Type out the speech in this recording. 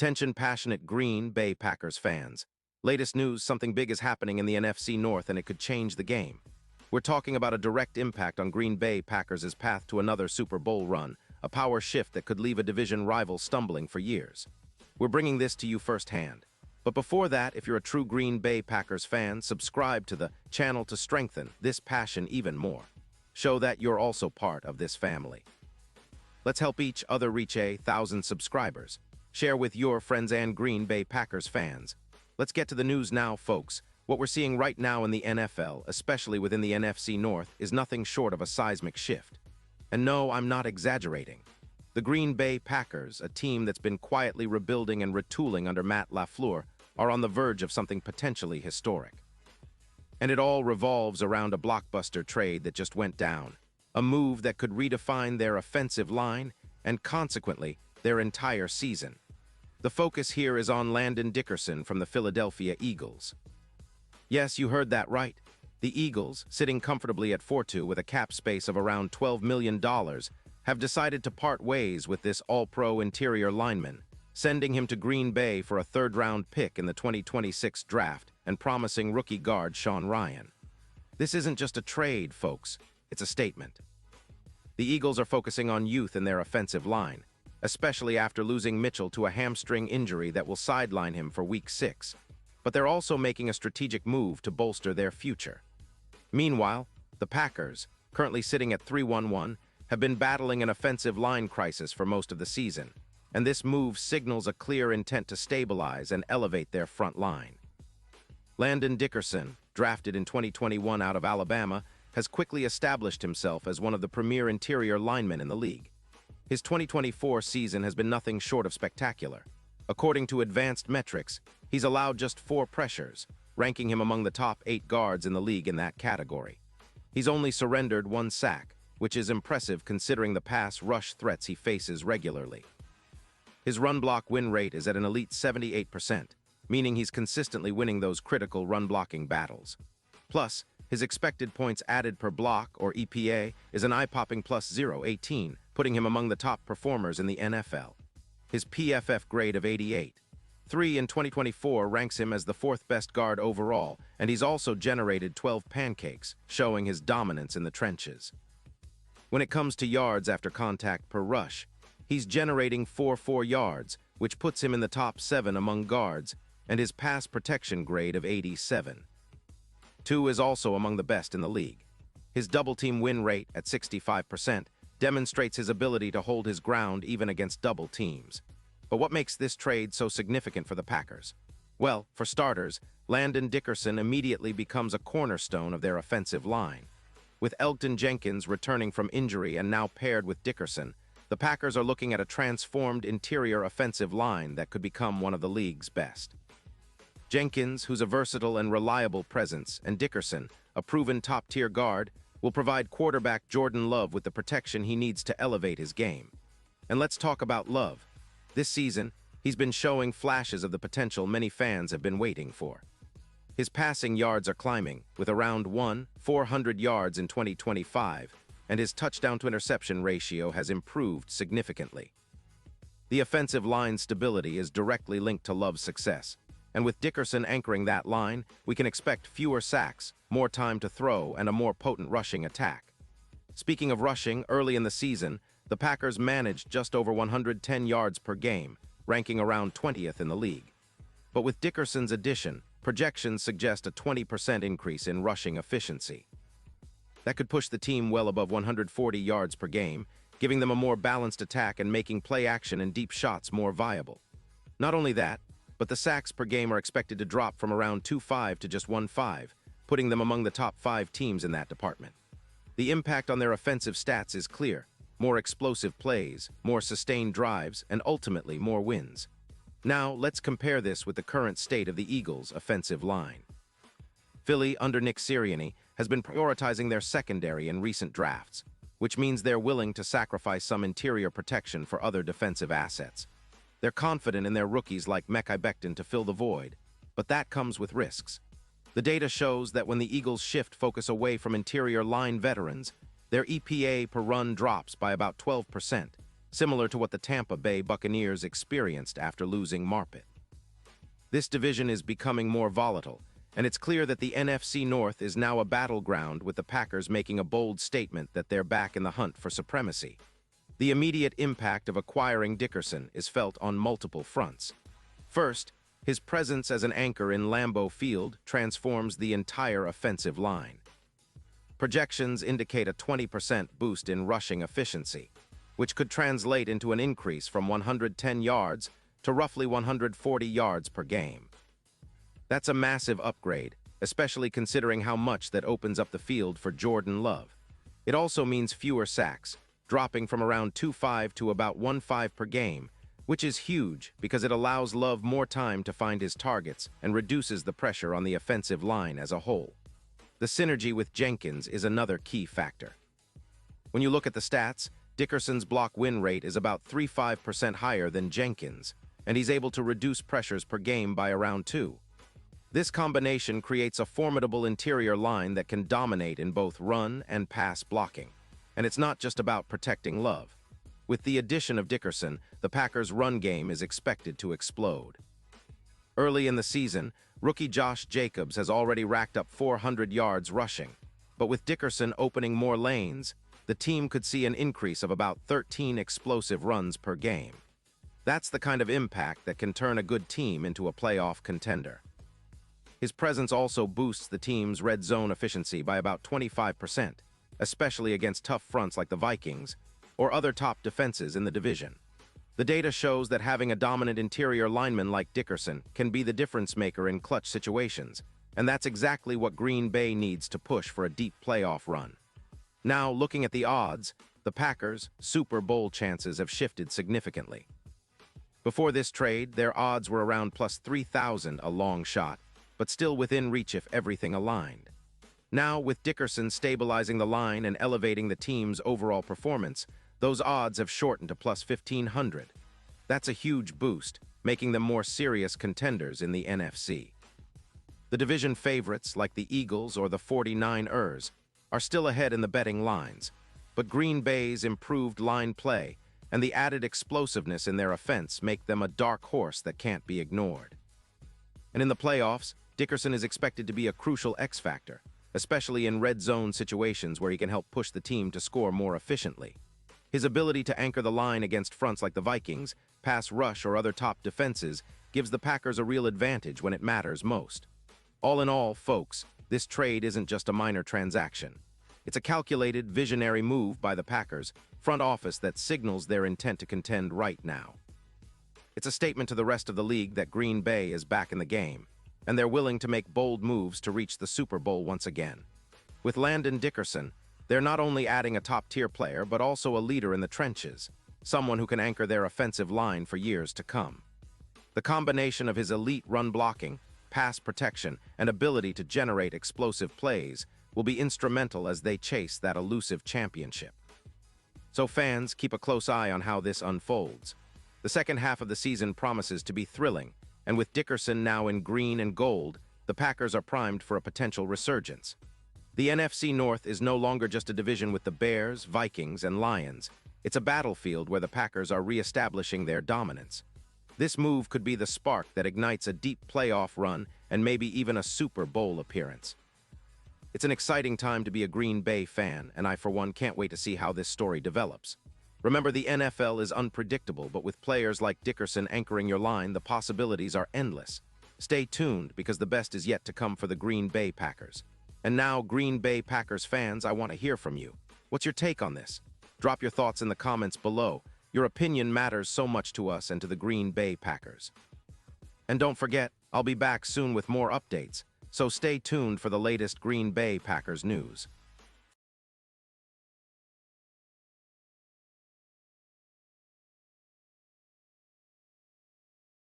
Attention passionate Green Bay Packers fans. Latest news, something big is happening in the NFC North and it could change the game. We're talking about a direct impact on Green Bay Packers' path to another Super Bowl run, a power shift that could leave a division rival stumbling for years. We're bringing this to you firsthand. But before that, if you're a true Green Bay Packers fan, subscribe to the channel to strengthen this passion even more. Show that you're also part of this family. Let's help each other reach 1,000 subscribers. Share with your friends and Green Bay Packers fans. Let's get to the news now, folks. What we're seeing right now in the NFL, especially within the NFC North, is nothing short of a seismic shift. And no, I'm not exaggerating. The Green Bay Packers, a team that's been quietly rebuilding and retooling under Matt LaFleur, are on the verge of something potentially historic. And it all revolves around a blockbuster trade that just went down, a move that could redefine their offensive line and, consequently, their entire season. The focus here is on Landon Dickerson from the Philadelphia Eagles. Yes, you heard that right. The Eagles, sitting comfortably at 4-2 with a cap space of around $12 million, have decided to part ways with this all-pro interior lineman, sending him to Green Bay for a third-round pick in the 2026 draft and promising rookie guard Sean Ryan. This isn't just a trade, folks. It's a statement. The Eagles are focusing on youth in their offensive line, especially after losing Mitchell to a hamstring injury that will sideline him for Week 6. But they're also making a strategic move to bolster their future. Meanwhile, the Packers, currently sitting at 3-1-1, have been battling an offensive line crisis for most of the season, and this move signals a clear intent to stabilize and elevate their front line. Landon Dickerson, drafted in 2021 out of Alabama, has quickly established himself as one of the premier interior linemen in the league. His 2024 season has been nothing short of spectacular. According to advanced metrics, he's allowed just 4 pressures, ranking him among the top 8 guards in the league in that category. He's only surrendered 1 sack, which is impressive considering the pass rush threats he faces regularly. His run block win rate is at an elite 78%, meaning he's consistently winning those critical run-blocking battles. Plus, his expected points added per block, or EPA, is an eye-popping plus 0.18, putting him among the top performers in the NFL. His PFF grade of 88.3 in 2024 ranks him as the 4th best guard overall, and he's also generated 12 pancakes, showing his dominance in the trenches. When it comes to yards after contact per rush, he's generating 4.4 yards, which puts him in the top 7 among guards, and his pass protection grade of 87. 2 is also among the best in the league. His double-team win rate at 65% demonstrates his ability to hold his ground even against double teams. But what makes this trade so significant for the Packers? Well, for starters, Landon Dickerson immediately becomes a cornerstone of their offensive line. With Elgton Jenkins returning from injury and now paired with Dickerson, the Packers are looking at a transformed interior offensive line that could become one of the league's best. Jenkins, who's a versatile and reliable presence, and Dickerson, a proven top-tier guard, will provide quarterback Jordan Love with the protection he needs to elevate his game. And let's talk about Love. This season, he's been showing flashes of the potential many fans have been waiting for. His passing yards are climbing, with around 400 yards in 2025, and his touchdown-to-interception ratio has improved significantly. The offensive line stability is directly linked to Love's success, and with Dickerson anchoring that line, we can expect fewer sacks, more time to throw, and a more potent rushing attack. Speaking of rushing, early in the season, the Packers managed just over 110 yards per game, ranking around 20th in the league. But with Dickerson's addition, projections suggest a 20% increase in rushing efficiency. That could push the team well above 140 yards per game, giving them a more balanced attack and making play action and deep shots more viable. Not only that, but the sacks per game are expected to drop from around 2.5 to just 1.5, putting them among the top 5 teams in that department. The impact on their offensive stats is clear: more explosive plays, more sustained drives, and ultimately more wins. Now, let's compare this with the current state of the Eagles' offensive line. Philly, under Nick Sirianni, has been prioritizing their secondary in recent drafts, which means they're willing to sacrifice some interior protection for other defensive assets. They're confident in their rookies like Mekhi Becton to fill the void, but that comes with risks. The data shows that when the Eagles shift focus away from interior line veterans, their EPA per run drops by about 12%, similar to what the Tampa Bay Buccaneers experienced after losing Marpet. This division is becoming more volatile, and it's clear that the NFC North is now a battleground, with the Packers making a bold statement that they're back in the hunt for supremacy. The immediate impact of acquiring Dickerson is felt on multiple fronts. First, his presence as an anchor in Lambeau Field transforms the entire offensive line. Projections indicate a 20% boost in rushing efficiency, which could translate into an increase from 110 yards to roughly 140 yards per game. That's a massive upgrade, especially considering how much that opens up the field for Jordan Love. It also means fewer sacks, dropping from around 2.5 to about 1.5 per game, which is huge because it allows Love more time to find his targets and reduces the pressure on the offensive line as a whole. The synergy with Jenkins is another key factor. When you look at the stats, Dickerson's block win rate is about 3.5% higher than Jenkins, and he's able to reduce pressures per game by around 2. This combination creates a formidable interior line that can dominate in both run and pass blocking. And it's not just about protecting Love. With the addition of Dickerson, the Packers' run game is expected to explode. Early in the season, rookie Josh Jacobs has already racked up 400 yards rushing, but with Dickerson opening more lanes, the team could see an increase of about 13 explosive runs per game. That's the kind of impact that can turn a good team into a playoff contender. His presence also boosts the team's red zone efficiency by about 25%, especially against tough fronts like the Vikings or other top defenses in the division. The data shows that having a dominant interior lineman like Dickerson can be the difference maker in clutch situations, and that's exactly what Green Bay needs to push for a deep playoff run. Now, looking at the odds, the Packers' Super Bowl chances have shifted significantly. Before this trade, their odds were around plus 3,000, a long shot, but still within reach if everything aligned. Now, with Dickerson stabilizing the line and elevating the team's overall performance, those odds have shortened to plus 1,500. That's a huge boost, making them more serious contenders in the NFC. The division favorites, like the Eagles or the 49ers, are still ahead in the betting lines, but Green Bay's improved line play and the added explosiveness in their offense make them a dark horse that can't be ignored. And in the playoffs, Dickerson is expected to be a crucial X-factor, especially in red zone situations where he can help push the team to score more efficiently. His ability to anchor the line against fronts like the Vikings, pass rush, or other top defenses gives the Packers a real advantage when it matters most. All in all, folks, this trade isn't just a minor transaction. It's a calculated, visionary move by the Packers' front office that signals their intent to contend right now. It's a statement to the rest of the league that Green Bay is back in the game, and they're willing to make bold moves to reach the Super Bowl once again. With Landon Dickerson, they're not only adding a top-tier player, but also a leader in the trenches, someone who can anchor their offensive line for years to come. The combination of his elite run blocking, pass protection, and ability to generate explosive plays will be instrumental as they chase that elusive championship. So fans, keep a close eye on how this unfolds. The second half of the season promises to be thrilling, and with Dickerson now in green and gold, the Packers are primed for a potential resurgence. The NFC North is no longer just a division with the Bears, Vikings, and Lions. It's a battlefield where the Packers are reestablishing their dominance. This move could be the spark that ignites a deep playoff run and maybe even a Super Bowl appearance. It's an exciting time to be a Green Bay fan, and I, for one, can't wait to see how this story develops. Remember, the NFL is unpredictable, but with players like Dickerson anchoring your line, the possibilities are endless. Stay tuned, because the best is yet to come for the Green Bay Packers. And now, Green Bay Packers fans, I want to hear from you. What's your take on this? Drop your thoughts in the comments below. Your opinion matters so much to us and to the Green Bay Packers. And don't forget, I'll be back soon with more updates, so stay tuned for the latest Green Bay Packers news.